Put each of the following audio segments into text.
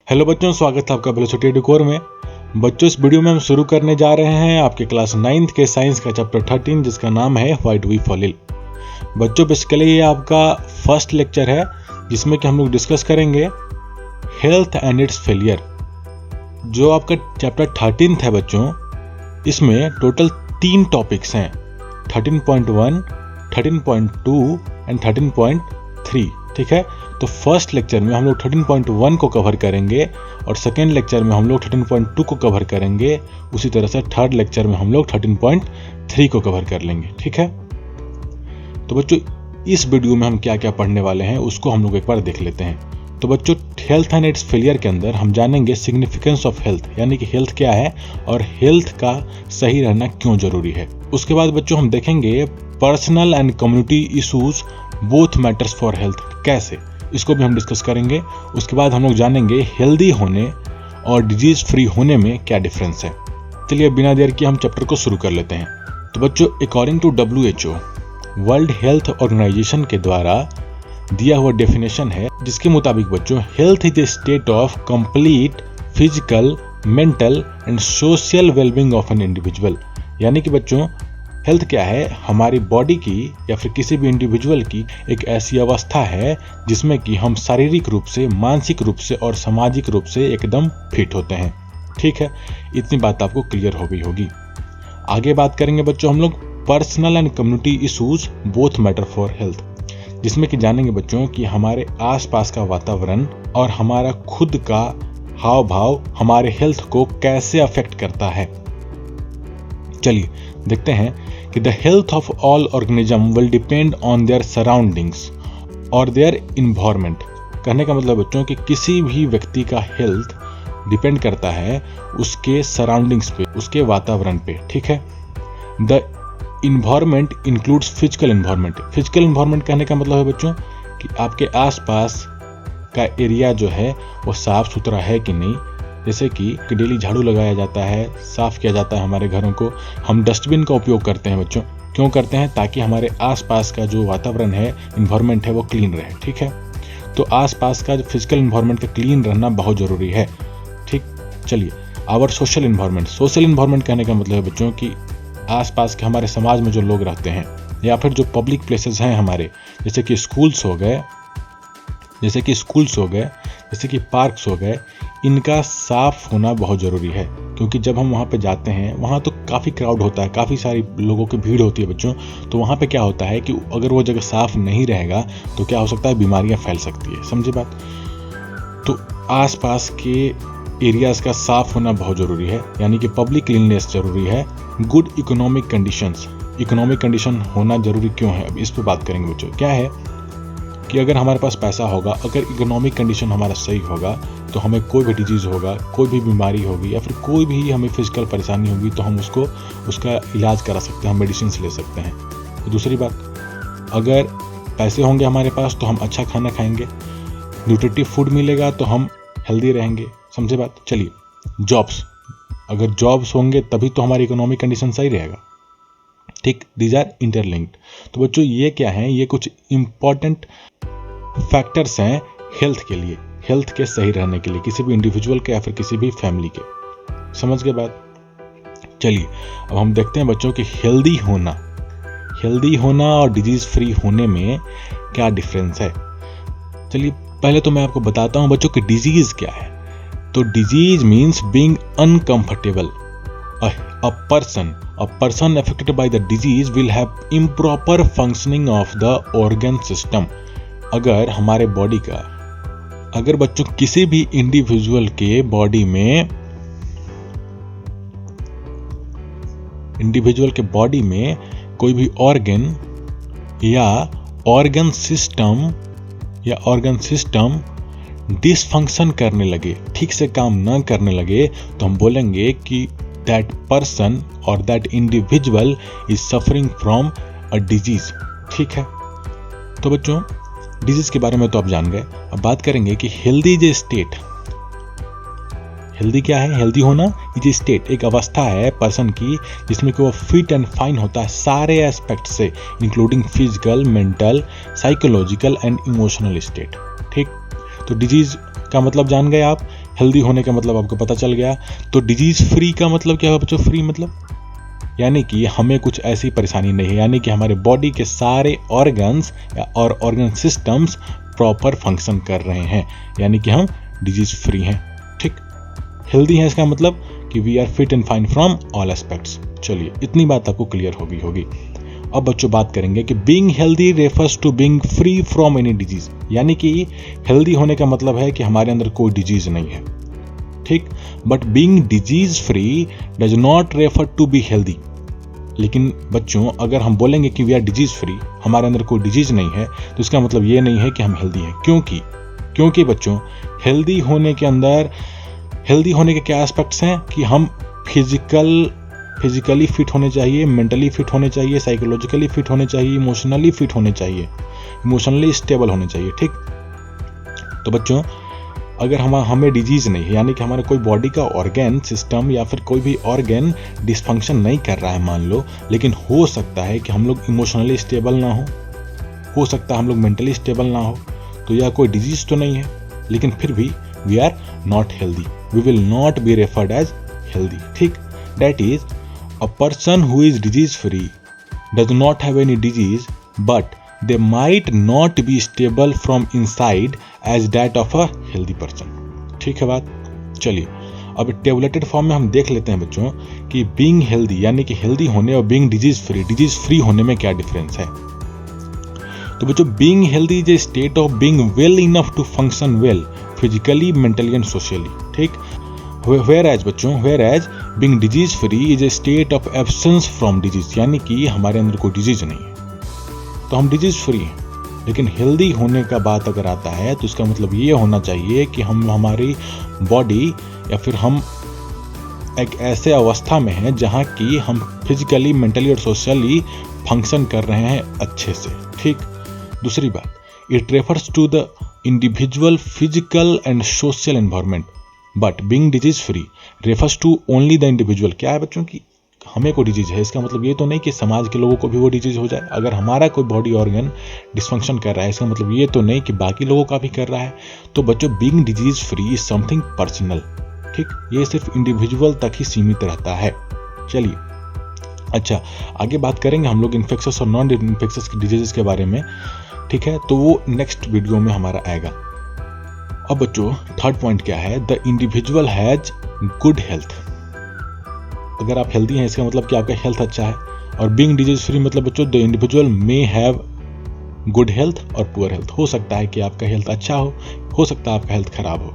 Hello बच्चों, स्वागत है आपका वेलोसिटी एडुकोर में। बच्चों, इस वीडियो में हम शुरू करने जा रहे हैं आपके क्लास 9th के साइंस का चैप्टर 13 जिसका नाम है why do we fall ill. बच्चों, बेसिकली ये आपका फर्स्ट लेक्चर है जिसमें कि हम लोग डिस्कस करेंगे हेल्थ एंड इट्स फेलियर। जो आपका चैप्टर 13 है बच्चों, इसमें टोटल 3 टॉपिक्स हैं, 13.1, 13.2 एंड 13.3। ठीक है, तो फर्स्ट लेक्चर में हम लोग 13.1 को कवर करेंगे और सेकेंड लेक्चर में हम लोग 13.2 को कवर करेंगे। उसी तरह से थर्ड लेक्चर में हम लोग 13.3 को कवर कर लेंगे। ठीक है, तो बच्चों इस वीडियो में हम क्या क्या पढ़ने वाले हैं उसको हम लोग एक बार देख लेते हैं। तो बच्चों, हेल्थ एंड इट्स फेलियर के अंदर हम जानेंगे सिग्निफिकेंस ऑफ हेल्थ, यानी कि हेल्थ क्या है और हेल्थ का सही रहना क्यों जरूरी है। उसके बाद बच्चों हम देखेंगे personal and community issues both matters for health, कैसे, इसको भी हम डिस्कस करेंगे। उसके बाद हम लोग जानेंगे हेल्दी होने और डिजीज फ्री होने में क्या डिफरेंस है। चलिए बिना देर किए हम चैप्टर को शुरू कर लेते हैं। तो बच्चों, according to WHO world health organization के द्वारा दिया हुआ डेफिनेशन है, जिसके मुताबिक बच्चों health is a state of complete physical, mental and social wellbeing of an individual. यानी कि बच्चों हेल्थ क्या है, हमारी बॉडी की या फिर किसी भी इंडिविजुअल की एक ऐसी अवस्था है जिसमें कि हम शारीरिक रूप से, मानसिक रूप से और सामाजिक रूप से एकदम फिट होते हैं। ठीक है, इतनी बात आपको क्लियर हो गई होगी। आगे बात करेंगे बच्चों हम लोग personal and community issues both matter for health, जिसमें कि जानेंगे बच्चों कि हमारे आसपास का वातावरण और हमारा खुद का हाव भाव हमारे हेल्थ को कैसे अफेक्ट करता है। चलिए देखते हैं कि the health of all organism will depend on their surroundings और देयर इन्वायरमेंट। कहने का मतलब बच्चों कि किसी भी व्यक्ति का हेल्थ डिपेंड करता है उसके सराउंडिंग्स पे, उसके वातावरण पे। ठीक है, the environment includes physical environment. Physical environment कहने का मतलब है बच्चों कि आपके आसपास का एरिया जो है वो साफ सुथरा है कि नहीं। जैसे कि डेली झाड़ू लगाया जाता है, साफ किया जाता है हमारे घरों को। हम डस्टबिन का उपयोग करते हैं बच्चों, क्यों करते हैं? ताकि हमारे आसपास का जो वातावरण है, इन्वायरमेंट है, वो क्लीन रहे। ठीक है, तो आसपास का फिजिकल इन्वायरमेंट का क्लीन रहना बहुत जरूरी है। ठीक, चलिए our social environment. Social environment कहने का मतलब है बच्चों कि आसपास के हमारे समाज में जो लोग रहते हैं या फिर जो पब्लिक प्लेसेस हैं हमारे, जैसे कि स्कूल्स हो गए, जैसे कि पार्क्स हो गए, इनका साफ होना बहुत ज़रूरी है। क्योंकि जब हम वहाँ पे जाते हैं, वहाँ तो काफ़ी क्राउड होता है, काफ़ी सारी लोगों की भीड़ होती है बच्चों। तो वहाँ पे क्या होता है कि अगर वो जगह साफ नहीं रहेगा तो क्या हो सकता है, बीमारियाँ फैल सकती है। समझे बात? तो आसपास के एरियाज़ का साफ होना बहुत ज़रूरी है, यानी कि पब्लिक क्लीननेस ज़रूरी है। Good economic conditions, economic condition होना ज़रूरी क्यों है, अब इस पर बात करेंगे बच्चों। क्या है कि अगर हमारे पास पैसा होगा, अगर इकोनॉमिक कंडीशन हमारा सही होगा, तो हमें कोई भी डिजीज़ होगा, कोई भी बीमारी होगी या फिर कोई भी हमें फिजिकल परेशानी होगी तो हम उसका इलाज करा सकते हैं, हम मेडिसिन ले सकते हैं। तो दूसरी बात, अगर पैसे होंगे हमारे पास तो हम अच्छा खाना खाएंगे, न्यूट्रिटिव फूड मिलेगा तो हम हेल्दी रहेंगे। समझे बात? चलिए, जॉब्स, अगर जॉब्स होंगे तभी तो हमारी इकोनॉमिक कंडीशन सही रहेगा। ठीक, दीज आर इंटरलिंक्ड। तो बच्चों ये क्या है, ये कुछ इंपॉर्टेंट फैक्टर्स हैं हेल्थ के लिए, हेल्थ के सही रहने के लिए, किसी भी इंडिविजुअल के या फिर किसी भी फैमिली के। समझ गए बात? चलिए अब हम देखते हैं बच्चों कि हेल्दी होना और डिजीज फ्री होने में क्या डिफरेंस है। चलिए पहले तो मैं आपको बताता हूं बच्चों कि डिजीज क्या है। तो disease means being uncomfortable. A person affected by the disease will have improper functioning of the organ system। अगर बच्चों किसी भी इंडिविजुअल के बॉडी में कोई भी ऑर्गन या ऑर्गन सिस्टम डिसफंक्शन करने लगे, ठीक से काम ना करने लगे, तो हम बोलेंगे कि दैट पर्सन और that individual is suffering from a disease. ठीक है, तो बच्चों डिजीज के बारे में तो आप जान गए। अब बात करेंगे कि healthy is a state. Healthy क्या है? हेल्दी होना इज ए स्टेट, एक अवस्था है पर्सन की जिसमें कि वो फिट एंड फाइन होता है सारे एस्पेक्ट से, including physical, mental, psychological and emotional state. ठीक, तो डिजीज का मतलब जान गए आप। हेल्दी होने का मतलब आपको पता चल गया। तो डिजीज फ्री का मतलब क्या है बच्चों? फ्री मतलब यानी कि हमें कुछ ऐसी परेशानी नहीं है, यानी कि हमारे बॉडी के सारे ऑर्गन्स और ऑर्गन सिस्टम्स प्रॉपर फंक्शन कर रहे हैं, यानी कि हम डिजीज फ्री हैं। ठीक, हेल्दी है इसका मतलब कि we are fit and fine from all aspects. चलिए, इतनी बात आपको क्लियर होगी। अब बच्चों बात करेंगे कि being healthy refers to being free from any disease, यानी कि हेल्दी होने का मतलब है कि हमारे अंदर कोई डिजीज नहीं है। ठीक, but being disease free does not refer to be healthy. लेकिन बच्चों अगर हम बोलेंगे कि वी आर डिजीज फ्री, हमारे अंदर कोई डिजीज नहीं है, तो इसका मतलब ये नहीं है कि हम हेल्दी हैं। क्योंकि बच्चों हेल्दी होने के क्या एस्पेक्ट्स हैं कि हम फिजिकली फिट होने चाहिए, मेंटली फिट होने चाहिए, साइकोलॉजिकली फिट होने चाहिए, इमोशनली फिट होने चाहिए, इमोशनली स्टेबल होने चाहिए। ठीक, तो बच्चों अगर हमें डिजीज नहीं है, यानी कि हमारा कोई बॉडी का ऑर्गन सिस्टम या फिर कोई भी ऑर्गन डिसफंक्शन नहीं कर रहा है मान लो, लेकिन हो सकता है कि हम लोग इमोशनली स्टेबल ना हो सकता है हम लोग मेंटली स्टेबल ना हो, तो यह कोई डिजीज तो नहीं है, लेकिन फिर भी we are not healthy, we will not be referred as healthy. ठीक, that is a person who is disease free does not have any disease but they might not be stable from inside as that of a healthy person। ठीक है बात। चलिए अब tabulated form में हम देख लेते हैं बच्चों कि बीइंग हेल्दी यानी कि हेल्दी होने और बीइंग डिजीज फ्री होने में क्या डिफरेंस है। तो बच्चों being healthy is a state of being well enough to function well physically, mentally and socially. ठीक, whereas being disease free is a state of absence from disease, यानी कि हमारे अंदर कोई डिजीज नहीं है तो हम डिजीज फ्री हैं। लेकिन हेल्दी होने का बात अगर आता है तो इसका मतलब ये होना चाहिए कि हमारी बॉडी या फिर हम एक ऐसे अवस्था में हैं जहाँ की हम फिजिकली, मेंटली और सोशली फंक्शन कर रहे हैं अच्छे से। ठीक, दूसरी बात, it refers to the individual physical and social environment but being disease free refers to only the individual. क्या है बच्चों की हमें कोई डिजीज है, इसका मतलब ये तो नहीं कि समाज के लोगों को भी वो डिजीज हो जाए। अगर हमारा कोई बॉडी ऑर्गन डिसफंक्शन कर रहा है, इसका मतलब ये तो नहीं कि बाकी लोगों का भी कर रहा है। तो बच्चों being disease free is something personal. ठीक, ये सिर्फ इंडिविजुअल तक ही सीमित रहता है। चलिए अच्छा, आगे बात करेंगे हम लोग इन्फेक्शस और नॉन इन्फेक्शस डिजीजेस के बारे में। ठीक है, तो वो नेक्स्ट वीडियो में हमारा आएगा। अब बच्चों थर्ड पॉइंट क्या है, the individual has good health. अगर आप हेल्दी हैं इसका मतलब कि आपका हेल्थ अच्छा है, और बीइंग डिजीज फ्री मतलब बच्चों the individual may have good health और पुअर हेल्थ। हो सकता है कि आपका हेल्थ अच्छा हो सकता है आपका हेल्थ खराब हो।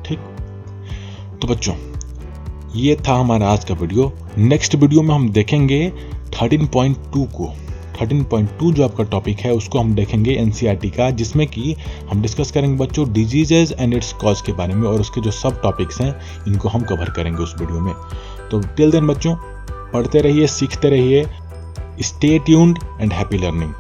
ठीक, तो बच्चों ये था हमारा आज का वीडियो। नेक्स्ट वीडियो में हम देखेंगे 13.2 को। 13.2 जो आपका टॉपिक है उसको हम देखेंगे एनसीईआरटी का, जिसमें कि हम डिस्कस करेंगे बच्चों डिजीजेज एंड इट्स कॉज के बारे में, और उसके जो सब टॉपिक्स हैं इनको हम कवर करेंगे उस वीडियो में। तो टिल देन बच्चों पढ़ते रहिए, सीखते रहिए, stay tuned and happy learning.